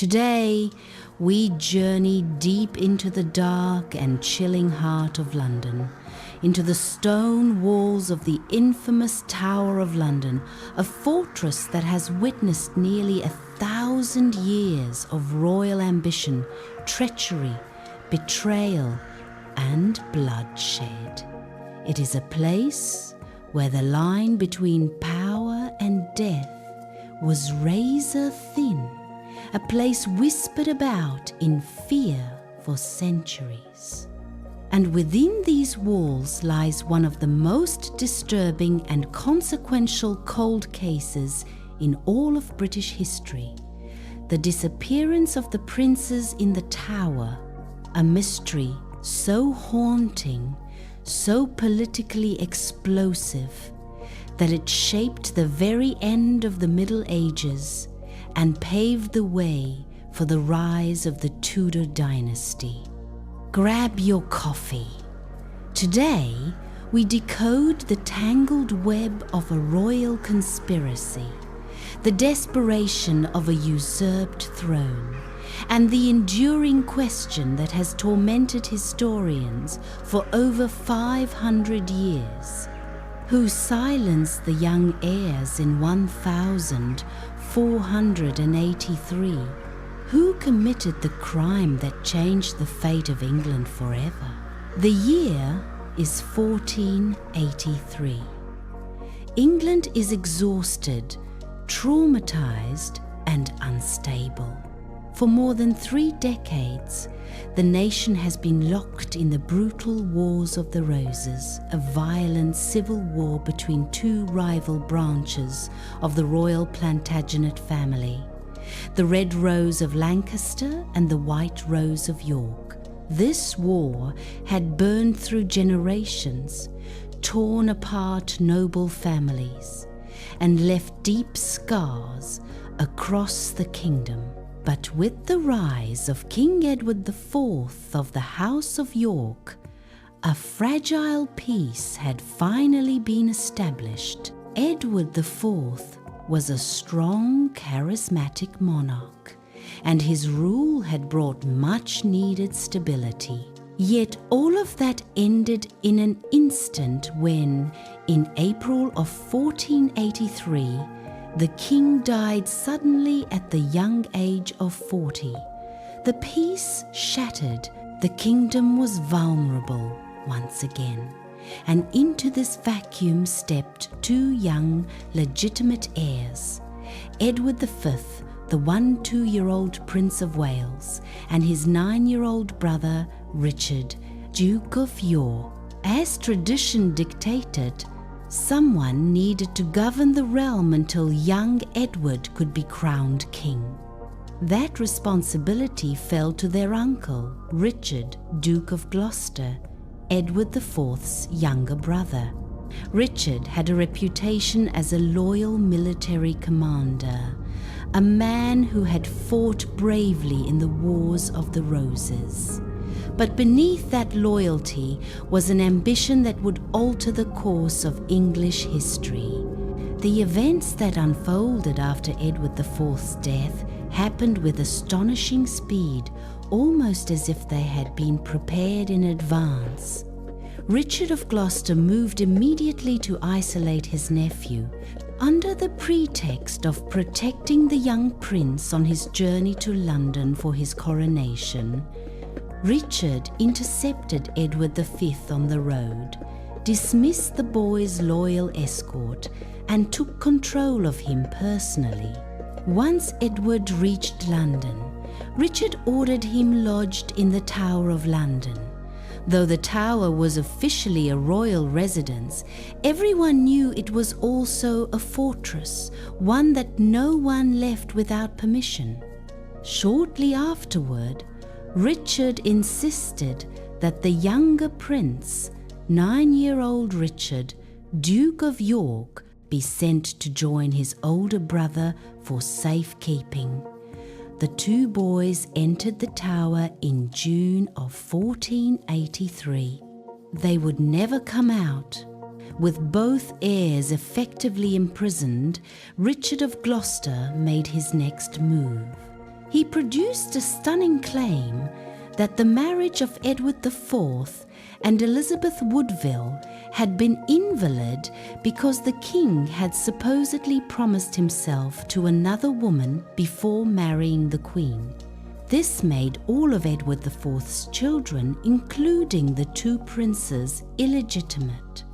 Today, we journey deep into the dark and chilling heart of London, into the stone walls of the infamous Tower of London, a fortress that has witnessed nearly 1,000 years of royal ambition, treachery, betrayal, and bloodshed. It is a place where the line between power and death was razor thin, a place whispered about in fear for centuries. And within these walls lies one of the most disturbing and consequential cold cases in all of British history: the disappearance of the princes in the Tower, a mystery so haunting, so politically explosive, that it shaped the very end of the Middle Ages and paved the way for the rise of the Tudor dynasty. Grab your coffee. Today, we decode the tangled web of a royal conspiracy, the desperation of a usurped throne, and the enduring question that has tormented historians for over 500 years. Who silenced the young heirs in 1483? Who committed the crime that changed the fate of England forever? The year is 1483. England is exhausted, traumatized, and unstable. For more than 3 decades, the nation has been locked in the brutal Wars of the Roses, a violent civil war between 2 rival branches of the royal Plantagenet family, the Red Rose of Lancaster and the White Rose of York. This war had burned through generations, torn apart noble families, and left deep scars across the kingdom. But with the rise of King Edward IV of the House of York, a fragile peace had finally been established. Edward IV was a strong, charismatic monarch, and his rule had brought much-needed stability. Yet all of that ended in an instant when, in April of 1483, the king died suddenly at the young age of 40. The peace shattered. The kingdom was vulnerable once again. And into this vacuum stepped 2 young, legitimate heirs: Edward V, the 2-year-old Prince of Wales, and his 9-year-old brother, Richard, Duke of York. As tradition dictated, someone needed to govern the realm until young Edward could be crowned king. That responsibility fell to their uncle, Richard, Duke of Gloucester, Edward IV's younger brother. Richard had a reputation as a loyal military commander, a man who had fought bravely in the Wars of the Roses. But beneath that loyalty was an ambition that would alter the course of English history. The events that unfolded after Edward IV's death happened with astonishing speed, almost as if they had been prepared in advance. Richard of Gloucester moved immediately to isolate his nephew, under the pretext of protecting the young prince on his journey to London for his coronation. Richard intercepted Edward V on the road, dismissed the boy's loyal escort, and took control of him personally. Once Edward reached London, Richard ordered him lodged in the Tower of London. Though the Tower was officially a royal residence, everyone knew it was also a fortress, one that no one left without permission. Shortly afterward, Richard insisted that the younger prince, 9-year-old Richard, Duke of York, be sent to join his older brother for safekeeping. The 2 boys entered the Tower in June of 1483. They would never come out. With both heirs effectively imprisoned, Richard of Gloucester made his next move. He produced a stunning claim that the marriage of Edward IV and Elizabeth Woodville had been invalid because the king had supposedly promised himself to another woman before marrying the queen. This made all of Edward IV's children, including the two princes, illegitimate.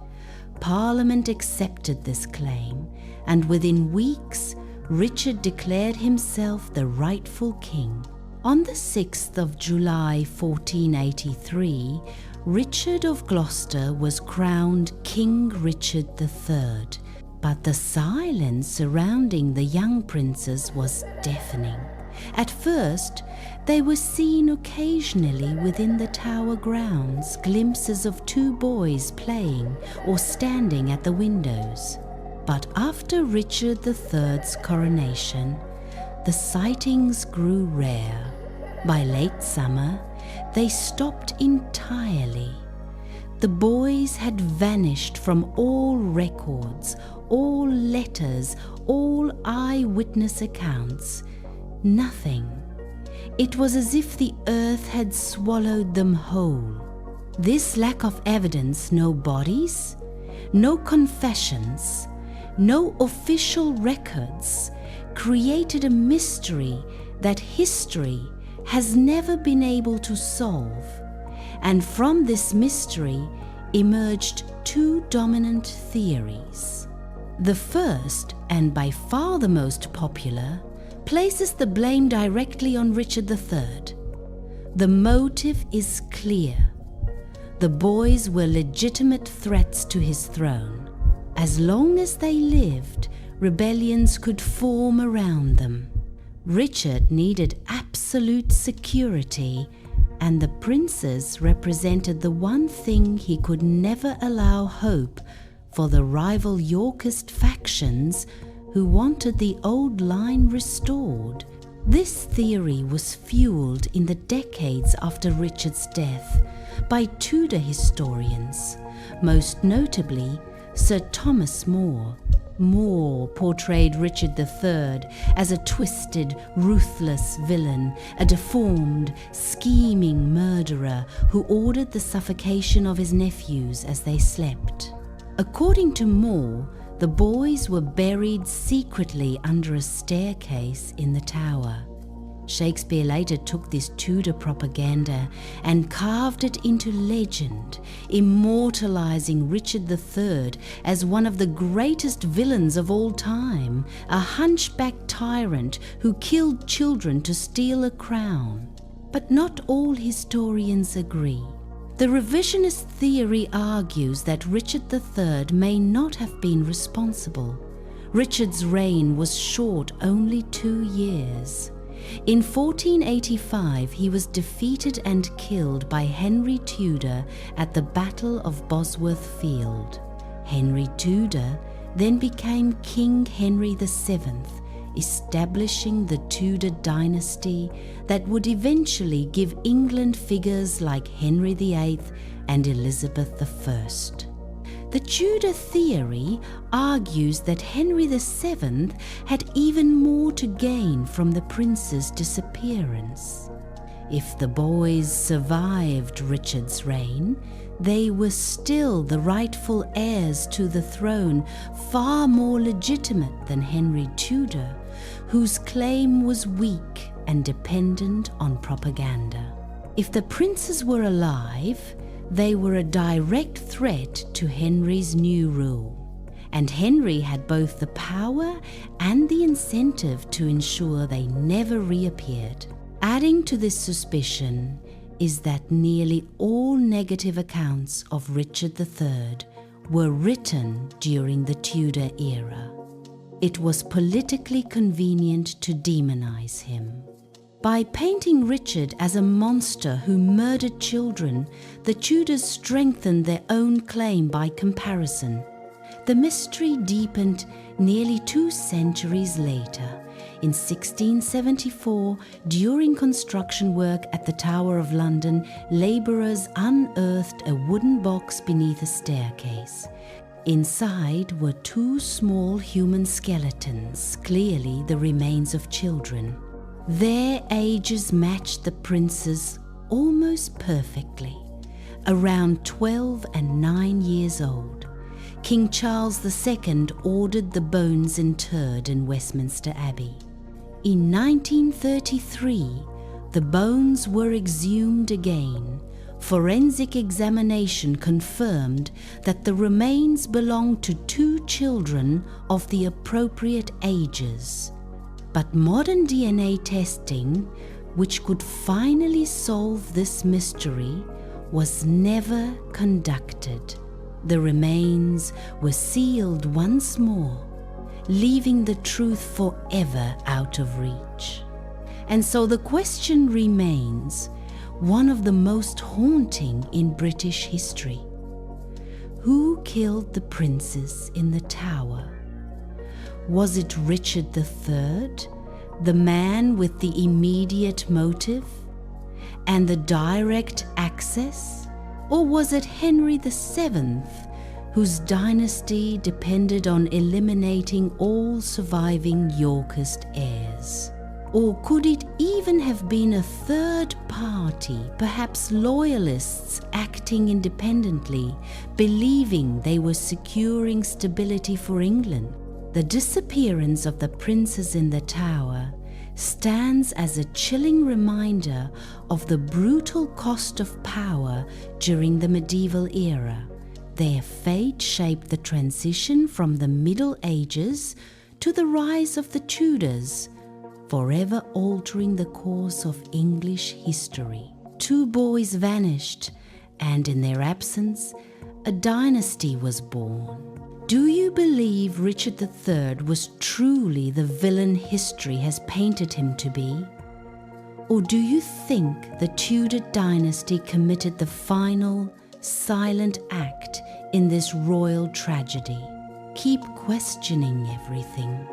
Parliament accepted this claim, and within weeks, Richard declared himself the rightful king. On the 6th of July 1483, Richard of Gloucester was crowned King Richard III, but the silence surrounding the young princes was deafening. At first, they were seen occasionally within the Tower grounds, glimpses of two boys playing or standing at the windows. But after Richard III's coronation, the sightings grew rare. By late summer, they stopped entirely. The boys had vanished from all records, all letters, all eyewitness accounts. Nothing. It was as if the earth had swallowed them whole. This lack of evidence, no bodies, no confessions, no official records, created a mystery that history has never been able to solve. And from this mystery emerged two dominant theories. The first, and by far the most popular, places the blame directly on Richard III. The motive is clear. The boys were legitimate threats to his throne. As long as they lived, rebellions could form around them. Richard needed absolute security, and the princes represented the one thing he could never allow hope for the rival Yorkist factions who wanted the old line restored. This theory was fueled in the decades after Richard's death by Tudor historians, most notably Sir Thomas More. More portrayed Richard III as a twisted, ruthless villain, a deformed, scheming murderer who ordered the suffocation of his nephews as they slept. According to More, the boys were buried secretly under a staircase in the Tower. Shakespeare later took this Tudor propaganda and carved it into legend, immortalizing Richard III as one of the greatest villains of all time, a hunchback tyrant who killed children to steal a crown. But not all historians agree. The revisionist theory argues that Richard III may not have been responsible. Richard's reign was short only 2 years. In 1485, he was defeated and killed by Henry Tudor at the Battle of Bosworth Field. Henry Tudor then became King Henry VII, establishing the Tudor dynasty that would eventually give England figures like Henry VIII and Elizabeth I. The Tudor theory argues that Henry VII had even more to gain from the prince's disappearance. If the boys survived Richard's reign, they were still the rightful heirs to the throne, far more legitimate than Henry Tudor, whose claim was weak and dependent on propaganda. If the princes were alive, they were a direct threat to Henry's new rule, and Henry had both the power and the incentive to ensure they never reappeared. Adding to this suspicion is that nearly all negative accounts of Richard III were written during the Tudor era. It was politically convenient to demonize him. By painting Richard as a monster who murdered children, the Tudors strengthened their own claim by comparison. The mystery deepened nearly 2 centuries later. In 1674, during construction work at the Tower of London, labourers unearthed a wooden box beneath a staircase. Inside were 2 small human skeletons, clearly the remains of children. Their ages matched the princes almost perfectly, around 12 and 9 years old. King Charles II ordered the bones interred in Westminster Abbey. In 1933, the bones were exhumed again. Forensic examination confirmed that the remains belonged to 2 children of the appropriate ages. But modern DNA testing, which could finally solve this mystery, was never conducted. The remains were sealed once more, leaving the truth forever out of reach. And so the question remains, one of the most haunting in British history. Who killed the princes in the Tower? Was it Richard III, the man with the immediate motive and the direct access? Or was it Henry VII, whose dynasty depended on eliminating all surviving Yorkist heirs? Or could it even have been a third party, perhaps loyalists acting independently, believing they were securing stability for England? The disappearance of the princes in the Tower stands as a chilling reminder of the brutal cost of power during the medieval era. Their fate shaped the transition from the Middle Ages to the rise of the Tudors, forever altering the course of English history. 2 boys vanished, and in their absence, a dynasty was born. Do you believe Richard III was truly the villain history has painted him to be? Or do you think the Tudor dynasty committed the final, silent act in this royal tragedy? Keep questioning everything.